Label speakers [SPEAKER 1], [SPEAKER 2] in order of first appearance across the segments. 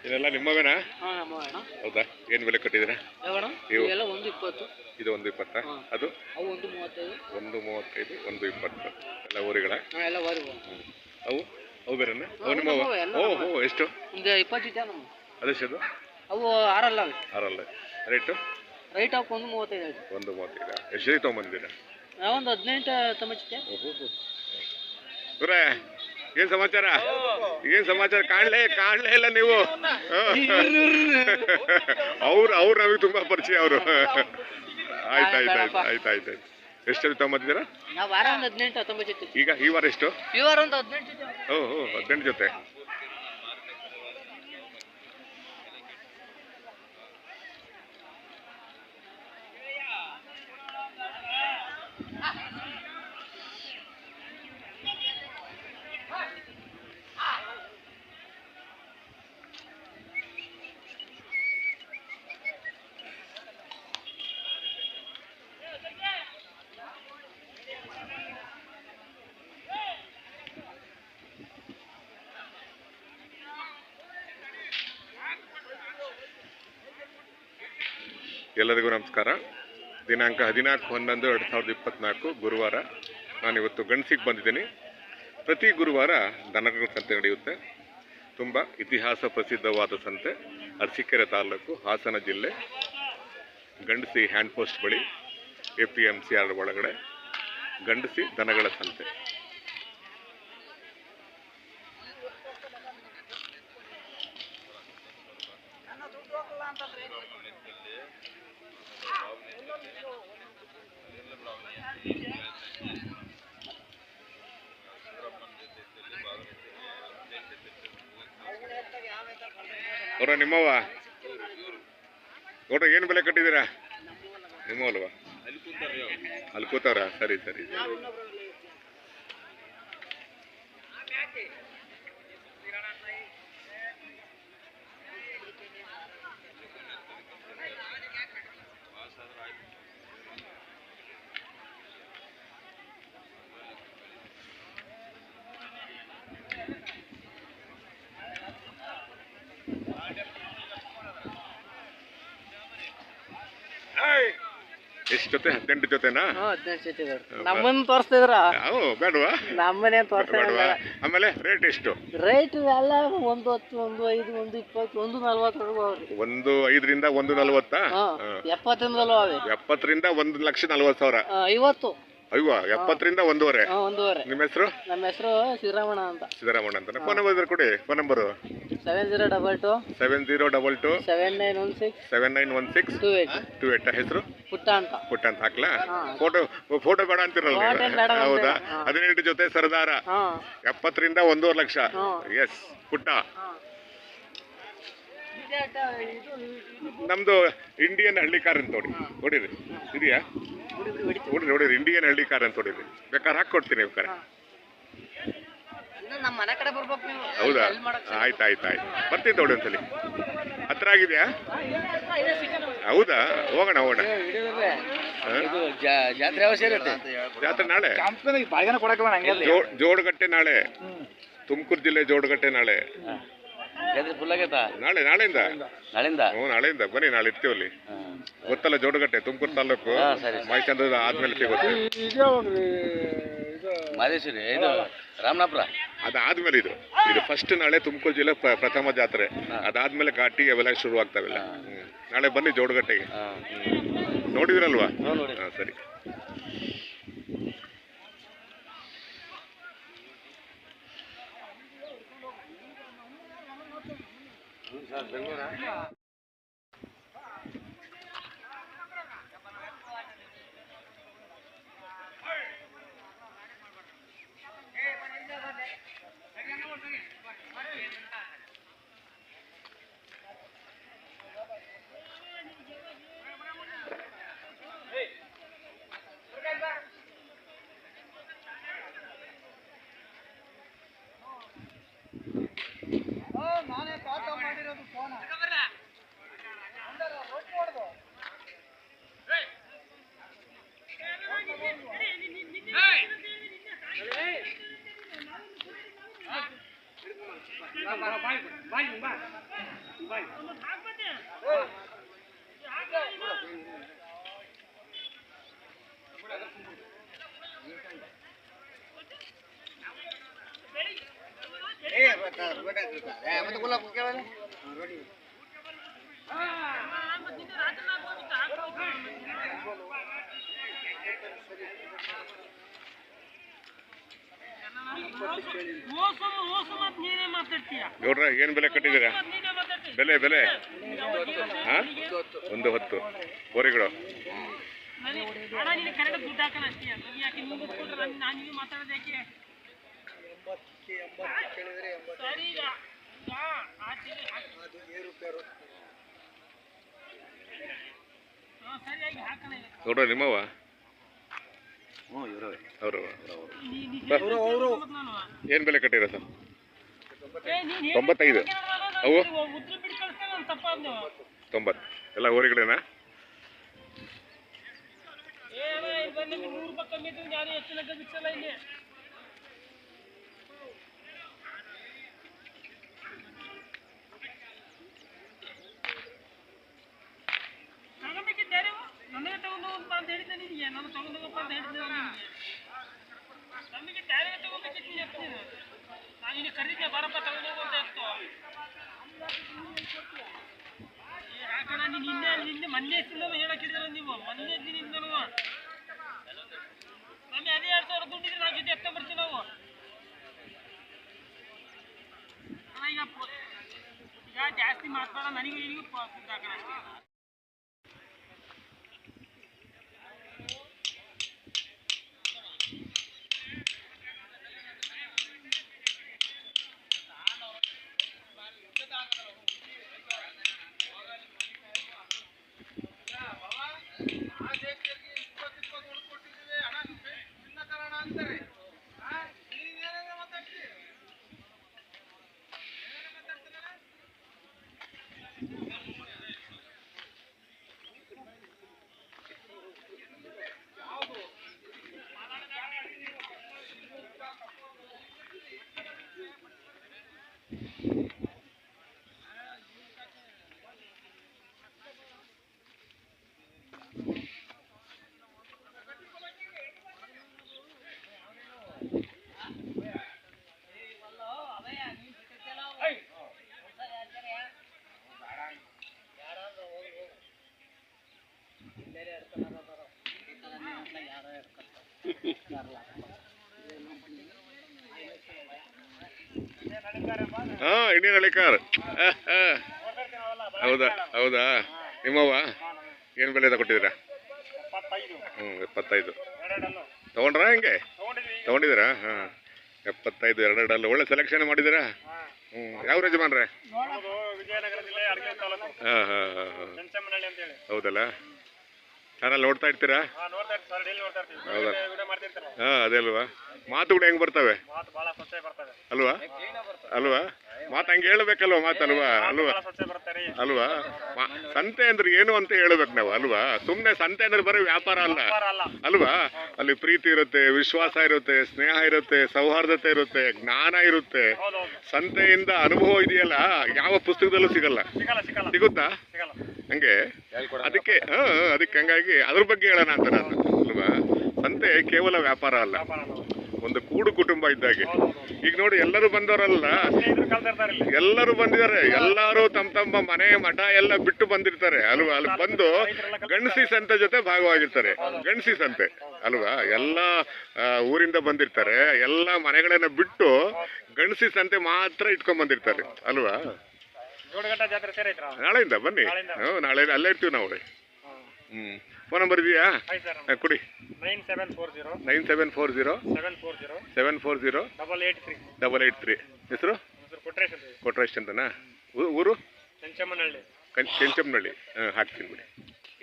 [SPEAKER 1] ಇದೆಲ್ಲ ನಿಮ್ಮವೇನಾ? ಹೌದಾ? ಏನು ಬೆಲೆ ಕಟ್ಟಿದ್ದೀರಾ? ಇದು 120. ಅದು 135, 120 ಎಲ್ಲ ಊರುಗಳ? ಅವು ಅವು ಬೇರೆನಾ? ಅವು ನಿಮ್ಮವ? ಓಹೋ, ಎಷ್ಟು? ಅದೆಷ್ಟು?
[SPEAKER 2] ಅವು ಆರಲ್ಲ.
[SPEAKER 1] ರೇಟು?
[SPEAKER 2] ರೈಟ್ ಅವಕ್ಕೆ 135.
[SPEAKER 1] 135. ಎಷ್ಟು ಜೊತೆ ತೊಗೊಂಬಂದಿದ್ದೀರಾ?
[SPEAKER 2] ನಾವೊಂದು 18 ತೊಂಬತ್ತಿದ್ದೆ.
[SPEAKER 1] ಗುರೇ, ಏನ್ ಸಮಾಚಾರ? ಕಾಣ್ಲೇ ಇಲ್ಲ ನೀವು. ಅವ್ರು ನಮಗೆ ತುಂಬಾ ಪರಿಚಯ ಅವರು. ಆಯ್ತಾಯ್ತು. ಎಷ್ಟು ಜೊತೆ ತೊಗೊಂಬಂದಿದ್ದೀರಾ?
[SPEAKER 2] ನಾವು ವಾರ ಒಂದು 18 19.
[SPEAKER 1] ಈಗ ಈ ವಾರ ಎಷ್ಟು?
[SPEAKER 2] ಈ ವಾರ ಒಂದು 18 ಜೊತೆ.
[SPEAKER 1] ಓಹೋ, 18 ಜೊತೆ. ಎಲ್ಲರಿಗೂ ನಮಸ್ಕಾರ. ದಿನಾಂಕ 14/11/2024 ಗುರುವಾರ. ನಾನಿವತ್ತು ಗಣಸಿಗೆ ಬಂದಿದ್ದೀನಿ. ಪ್ರತಿ ಗುರುವಾರ ದನಗಳ ಸಂತೆ ನಡೆಯುತ್ತೆ. ತುಂಬ ಇತಿಹಾಸ ಪ್ರಸಿದ್ಧವಾದ ಸಂತೆ. ಅರಸೀಕೆರೆ ತಾಲೂಕು, ಹಾಸನ ಜಿಲ್ಲೆ, ಗಂಡಸಿ ಹ್ಯಾಂಡ್ ಪೋಸ್ಟ್ ಬಳಿ, APMC ಒಳಗಡೆ ಗಂಡಸಿ ದನಗಳ ಸಂತೆ. ಅವರ ನಿಮ್ಮವ ನೋಡ್ರಿ, ಏನು ಬೆಲೆ ಕಟ್ಟಿದ್ದೀರಾ? ನಿಮ್ಮಲ್ವಾ? ಅಲ್ಲಿ ಕೂತವ್ರ? ಸರಿ. ಎಷ್ಟು ಜೊತೆ? 18 ಜೊತೆನಾ?
[SPEAKER 2] 18 ಜೊತೆ. ನಮ್ಮನ್ನ ತೋರಿಸ್ತಿದ್ರ
[SPEAKER 1] ಬೇಡವಾ?
[SPEAKER 2] ನಮ್ಮನೆ ತೋರಿಸ್ತಿದ್ರ.
[SPEAKER 1] ಆಮೇಲೆ ರೇಟ್ ಎಷ್ಟು?
[SPEAKER 2] ರೇಟ್ ಎಲ್ಲ 110, 120, 120, 140.
[SPEAKER 1] 1.5ರಿಂದ 1.40. 70ರಿಂದ 1,40,000.
[SPEAKER 2] 50.
[SPEAKER 1] ಅಯ್ಯೋ, 70ರಿಂದ 1.5.
[SPEAKER 2] 1.5.
[SPEAKER 1] ನಿಮ್ಮ ಹೆಸರು?
[SPEAKER 2] ನಮ್ಮ ಹೆಸರು ಸಿದ್ದರಾಮಣ್ಣ ಅಂತ.
[SPEAKER 1] ಫೋನ್ ನಂಬರ್ ಕೊಡಿ. Phone number
[SPEAKER 2] 7022
[SPEAKER 1] 7022
[SPEAKER 2] 7916
[SPEAKER 1] 7916 28. ಹೆಸರು
[SPEAKER 2] ಪುಟ್ಟ ಅಂತ
[SPEAKER 1] ಹಾಕ್ಲಾ? ಫೋಟೋ ಬೇಡ ಅಂತಿರಲ್ಲ? ಹೌದಾ? 18 ಜೊತೆ ಸರ್ದಾರ, 70ರಿಂದ 1.5 ಲಕ್ಷ. ಎಸ್, ಪುಟ್ಟ. ನಮ್ದು ಇಂಡಿಯನ್ ಹಳ್ಳಿ ಕಾರ್ ಅಂತ ನೋಡಿರಿ. ಇದೆಯಾ? ನೋಡಿರಿ, ಇಂಡಿಯನ್ ಹಳ್ಳಿ ಕಾರ್ ಅಂತ ನೋಡಿರಿ. ಬೇಕಾದ್ರೆ ಹಾಕೊಡ್ತೀನಿ. ಬೇಕಾರೆ ಹೌದಾ? ಆಯ್ತು. ಬರ್ತೀನಿ ನೋಡಿ ಒಂದ್ಸಲಿ. ಹತ್ರ ಆಗಿದೆಯಾ? ಹೌದಾ? ಹೋಗೋಣ. ಜಾತ್ರೆ ನಾಳೆ. ಜೋಡಗಟ್ಟೆ ನಾಳೆ. ತುಮಕೂರು ಜಿಲ್ಲೆ ಜೋಡಗಟ್ಟೆ ನಾಳೆ. ನಾಳೆಯಿಂದ ಬನ್ನಿ. ನಾಳೆ ಇರ್ತೀವಲ್ಲಿ. ಗೊತ್ತಲ್ಲ ಜೋಡಗಟ್ಟೆ, ತುಮಕೂರು ತಾಲೂಕು, ಮೈಸಂದ್ರ ಆದ್ಮೇಲೆ ಸಿಗುತ್ತೆ. ರಾಮನಾಪುರ ಅದಾದ್ಮೇಲೆ ಇದು ಫಸ್ಟ್ ನಾಳೆ ತುಮಕೂರು ಜಿಲ್ಲೆ ಪ್ರಥಮ ಜಾತ್ರೆ. ಅದಾದ್ಮೇಲೆ ಘಾಟಿ ಅವೆಲ್ಲ ಶುರು ಆಗ್ತಾವೆಲ್ಲ. ನಾಳೆ ಬನ್ನಿ ಜೋಡಗಟ್ಟೆಗೆ. ನೋಡಿದಿರಲ್ವಾ? ಸರಿ. ಗೌಡ್ರ ಏನು ಬೆಲೆ ಕಟ್ಟಿದ್ದೀರಾ? ಬೆಲೆ ಬೆಲೆ ಹಾಂ 110 ಬೋರಿಗಳು. ಗೌಡ್ರ ನಿಮ್ಮವ? ಅವರು ಏನು ಬೆಲೆ ಕಟ್ಟಿರ ಸರ್? 95. ಅವು 90 ಎಲ್ಲ ಊರಿಗಳೇನಾ?
[SPEAKER 3] ನನಗೆ ತಗೊಂಡೋಗಪ್ಪ ಅಂತ ಹೇಳಿದ್ದೆ ನಿನಗೆ, ನಾನು ತಗೊಂಡೋಗಪ್ಪ ಅಂತ ಹೇಳಿದ್ದೆ ನಮಗೆ ಟ್ಯಾರಿಗೆ ತಗೋಬೇಕಿತ್ತು. ನಾನು ನಿನಗೆ ಕರೀತೆ ಬರಪ್ಪ ತಗೊಂಡೋಗು ಅಂತ ಇತ್ತು. ಯಾಕಣ್ಣ ನೀನು ನಿನ್ನೆ ಮೊನ್ನೆ ಎಷ್ಟಿಲ್ಲ ಹೇಳಕ್ಕಿದ್ದಲ್ಲ ನೀವು, ಮೊನ್ನೆ ನಿಂದನು ನಮಗೆ ಅದೇ 2000 ದುಡ್ಡಿದ್ರೆ ನಾವು ಜೊತೆ ಎತ್ತ ಬರ್ತೀವಿ ನಾವು. ಈಗ ಜಾಸ್ತಿ ಮಾತಾಡ ನನಗೂ ನಿನಗೂ ದುಡ್ಡು ಹಾಕೋಣ ಅಷ್ಟೇ.
[SPEAKER 1] ಇಂಡಿಯನ್ ಹಳಿಕಾರ್. ಹೌದಾ ಹೌದಾ ನಿಮ್ಮವ ಏನು ಬೆಲೆ ತಗೊಟ್ಟಿದ್ದೀರಾ? 75 ತಗೊಂಡ್ರಾ? ಹೆಂಗೆ ತಗೊಂಡಿದ್ದೀರಾ? ಹಾಂ 75 2 ಒಳ್ಳೆ ಸೆಲೆಕ್ಷನ್ ಮಾಡಿದ್ದೀರಾ. ಯಾವ ಯಜಮಾನ್ರೆ? ಹಾಂ ಹಾಂ ಹಾಂ ಹೌದಲ್ಲ. ಚಾನಲ್ ನೋಡ್ತಾ ಇರ್ತೀರಾ? ಹೌದಾ? ಹಾಂ ಅದೇ ಅಲ್ವಾ, ಮಾತುಗಳು ಹೆಂಗೆ ಬರ್ತವೆ ಅಲ್ವಾ? ಅಲ್ವಾ ಮಾತು ಹಂಗೆ ಹೇಳ್ಬೇಕಲ್ವ, ಮಾತಲ್ವಾ? ಅಲ್ವಾ ಅಲ್ವಾ? ಸಂತೆ ಅಂದ್ರೆ ಏನು ಅಂತ ಹೇಳ್ಬೇಕು ನಾವು ಅಲ್ವಾ? ಸುಮ್ಮನೆ ಸಂತೆ ಅಂದ್ರೆ ಬರೀ ವ್ಯಾಪಾರ ಅಲ್ಲ ಅಲ್ವಾ? ಅಲ್ಲಿ ಪ್ರೀತಿ ಇರುತ್ತೆ, ವಿಶ್ವಾಸ ಇರುತ್ತೆ, ಸ್ನೇಹ ಇರುತ್ತೆ, ಸೌಹಾರ್ದತೆ ಇರುತ್ತೆ, ಜ್ಞಾನ ಇರುತ್ತೆ. ಸಂತೆಯಿಂದ ಅನುಭವ ಇದೆಯಲ್ಲ, ಯಾವ ಪುಸ್ತಕದಲ್ಲೂ ಸಿಗಲ್ಲ. ಸಿಗುತ್ತಾ ಹಂಗೆ? ಅದಕ್ಕೆ ಅದಕ್ಕೆ ಹಂಗಾಗಿ ಅದ್ರ ಬಗ್ಗೆ ಹೇಳೋಣ ಅಂತ ನಾನು ಅಲ್ವಾ? ಸಂತೆ ಕೇವಲ ವ್ಯಾಪಾರ ಅಲ್ಲ, ಒಂದು ಕೂಡು ಕುಟುಂಬ ಇದ್ದಾಗೆ. ಈಗ ನೋಡಿ ಎಲ್ಲರೂ ಬಂದವರಲ್ಲ, ಎಲ್ಲರೂ ಬಂದಿದ್ದಾರೆ. ಎಲ್ಲರೂ ತಮ್ಮ ಮನೆ ಮಠ ಎಲ್ಲ ಬಿಟ್ಟು ಬಂದಿರ್ತಾರೆ ಅಲ್ವಾ? ಅಲ್ಲಿ ಬಂದು ಗಣಸಿ ಸಂತೆ ಜೊತೆ ಭಾಗವಾಗಿರ್ತಾರೆ. ಗಣಸಿ ಸಂತೆ ಅಲ್ವಾ? ಎಲ್ಲ ಊರಿಂದ ಬಂದಿರ್ತಾರೆ, ಎಲ್ಲ ಮನೆಗಳನ್ನ ಬಿಟ್ಟು ಗಣಸಿ ಸಂತೆ ಮಾತ್ರ ಇಟ್ಕೊಂಡ್ ಬಂದಿರ್ತಾರೆ ಅಲ್ವಾ?
[SPEAKER 3] ಜೋಡಗಟ್ಟ ಜಾತ್ರೆ ಸೇರೈತ್ರ
[SPEAKER 1] ನಾಳೆಯಿಂದ ಬನ್ನಿ. ಹ್ಞೂ ನಾಳೆ ಅಲ್ಲೇ ಇರ್ತೀವಿ ನಾವು. ಹ್ಞೂ ಫೋನ್ ನಂಬರ್ ಇದೆಯಾ?
[SPEAKER 3] ಆಯ್ತು ಸರ್.
[SPEAKER 1] ಕೊಡಿ.
[SPEAKER 3] 9740
[SPEAKER 1] 9740
[SPEAKER 3] 740
[SPEAKER 1] 740
[SPEAKER 3] 883.
[SPEAKER 1] ಹೆಸರು
[SPEAKER 3] ಕೊಟ್ರೇಶ್ ಅಂತ.
[SPEAKER 1] ಕೊಟ್ರೇಶ್ ಅಂತನಾ? ಊರು
[SPEAKER 3] ಕೆಂಚಮ್ಮನಹಳ್ಳಿ.
[SPEAKER 1] ಕೆಂಚಮ್ಮನಹಳ್ಳಿ. ಹಾಕ್ತೀನಿ ಬಿಡಿ.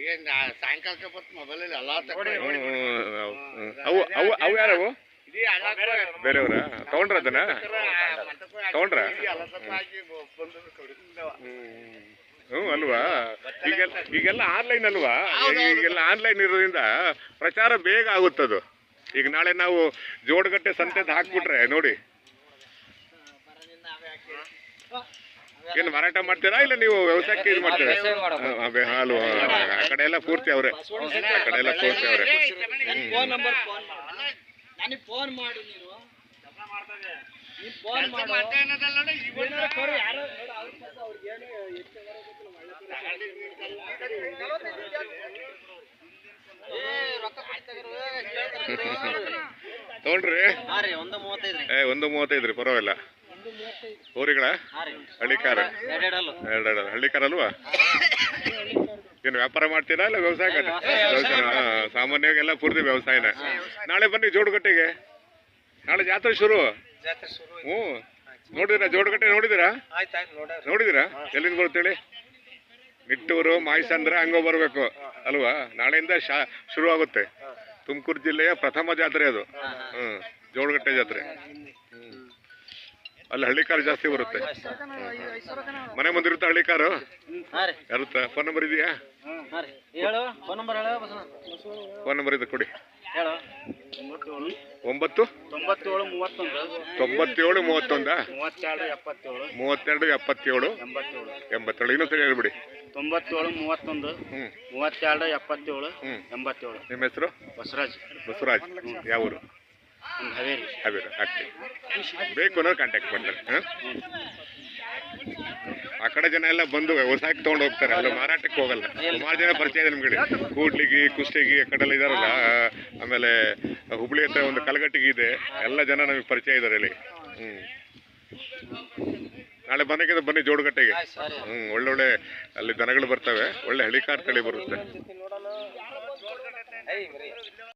[SPEAKER 4] ಈಗ ಸಾಯಂಕಾಲಕ್ಕೆ ಬಂತು ಮೊಬೈಲಲ್ಲಿ ಎಲ್ಲ
[SPEAKER 1] ಅವು ಅವು ಅವು ಯಾರವು? ಬೇರೆಯವರ ತಗೊಂಡ್ರ ಅದನ್ನ ತಗೊಂಡ್ರ? ಹ್ಞೂ ಅಲ್ವಾ? ಈಗೆಲ್ಲ ಆನ್ಲೈನ್ ಅಲ್ವಾ? ಈಗೆಲ್ಲ ಆನ್ಲೈನ್ ಇರೋದ್ರಿಂದ ಪ್ರಚಾರ ಬೇಗ ಆಗುತ್ತದು. ಈಗ ನಾಳೆ ನಾವು ಜೋಡಗಟ್ಟೆ ಸಂತೆದು ಹಾಕ್ಬಿಟ್ರೆ ನೋಡಿ, ಏನು ಮಾರಾಟ ಮಾಡ್ತೀರಾ ಇಲ್ಲ ನೀವು ವ್ಯವಸಾಯಕ್ಕೆ ಇದು ಮಾಡ್ತೀರಾ? ಹಾಲು ಆ ಕಡೆ ಎಲ್ಲ ಪೂರ್ತಿ ಅವರೇ, ಆ ಕಡೆ ಎಲ್ಲ ಪೂರ್ತಿ ಅವರೇ.
[SPEAKER 2] ನನಗೆ ಫೋನ್ ಮಾಡು, ನೀನು ಫೋನ್ ಮಾಡು.
[SPEAKER 1] ತಗೊಂಡ್ರಿ? 135 ರೀ, ಪರವಾಗಿಲ್ಲ. ಊರಿಗಳ ಹಳ್ಳಿಕಾರ? ಹಳ್ಳಿಕಾರ ಅಲ್ವಾ? ಏನು ವ್ಯಾಪಾರ ಮಾಡ್ತೀರಾ ಇಲ್ಲ ವ್ಯವಸಾಯ? ಸಾಮಾನ್ಯವಾಗಿ ಎಲ್ಲ ಪೂರ್ತಿ ವ್ಯವಸಾಯನ. ನಾಳೆ ಬನ್ನಿ ಜೋಡಗಟ್ಟೆಗೆ, ನಾಳೆ ಜಾತ್ರೆ ಶುರು. ಹ್ಞೂ ನೋಡಿದಿರಾ? ಜೋಡಗಟ್ಟೆ ನೋಡಿದಿರಾ? ನೋಡಿದಿರಾ? ಎಲ್ಲಿಂದ ಬರುತ್ತೇಳಿ? ನಿಟ್ಟೂರು, ಮಾಯಸಂದ್ರ ಹಂಗೋ ಬರಬೇಕು ಅಲ್ವಾ? ನಾಳೆಯಿಂದ ಶುರು ಆಗುತ್ತೆ. ತುಮಕೂರು ಜಿಲ್ಲೆಯ ಪ್ರಥಮ ಜಾತ್ರೆ ಅದು. ಜೋಡಗಟ್ಟೆ ಜಾತ್ರೆ. ಅಲ್ಲಿ ಹಳ್ಳಿಕಾರು ಜಾಸ್ತಿ ಬರುತ್ತೆ. ಮನೆ ಮುಂದಿರುತ್ತೆ ಹಳ್ಳಿಕಾರು ಇರುತ್ತೆ. ಫೋನ್ ನಂಬರ್ ಇದೆಯಾ? ಫೋನ್ ನಂಬರ್ ಇದೆ ಕೊಡಿ. 9 97 31 32 77 87. ಇನ್ನೊಂದ್ಸರಿ ಹೇಳ್ಬಿಡಿ.
[SPEAKER 4] 97 31 32 77 87.
[SPEAKER 1] ನಿಮ್ಮ ಹೆಸರು? ಬಸವರಾಜ್. ಯಾವ ಊರು? ಹಾವೇರಿ. ಆಗ್ತೀವಿ. ಬೇಕು ಅನ್ನೋದು ಕಾಂಟ್ಯಾಕ್ಟ್ ಮಾಡ್ತಾರೆ. ಆ ಕಡೆ ಜನ ಎಲ್ಲ ಬಂದು ವ್ಯವಸಾಯಕ್ಕೆ ತೊಗೊಂಡು ಹೋಗ್ತಾರೆ, ಅಲ್ಲ ಮಾರಾಟಕ್ಕೆ ಹೋಗಲ್ಲ. ಸುಮಾರು ಜನ ಪರಿಚಯ ಇದೆ ನಿಮ್ಗೆ. ಕೂಡ್ಲಿಗಿ, ಕುಷ್ಟಗಿ ಆ ಕಡೆ ಎಲ್ಲ ಇದಾರಲ್ಲ. ಆಮೇಲೆ ಹುಬ್ಳಿ ಹತ್ರ ಒಂದು ಕಲಗಟ್ಟಿಗೆ ಇದೆ. ಎಲ್ಲ ಜನ ನಮಗೆ ಪರಿಚಯ ಇದ್ದಾರೆ ಇಲ್ಲಿ. ನಾಳೆ ಬನ್ನಿ ಜೋಡಗಟ್ಟೆಗೆ. ಒಳ್ಳೊಳ್ಳೆ ಅಲ್ಲಿ ದನಗಳು ಬರ್ತವೆ. ಒಳ್ಳೆ ಹಳಿಕಾರ್ ತಳಿ ಬರುತ್ತೆ.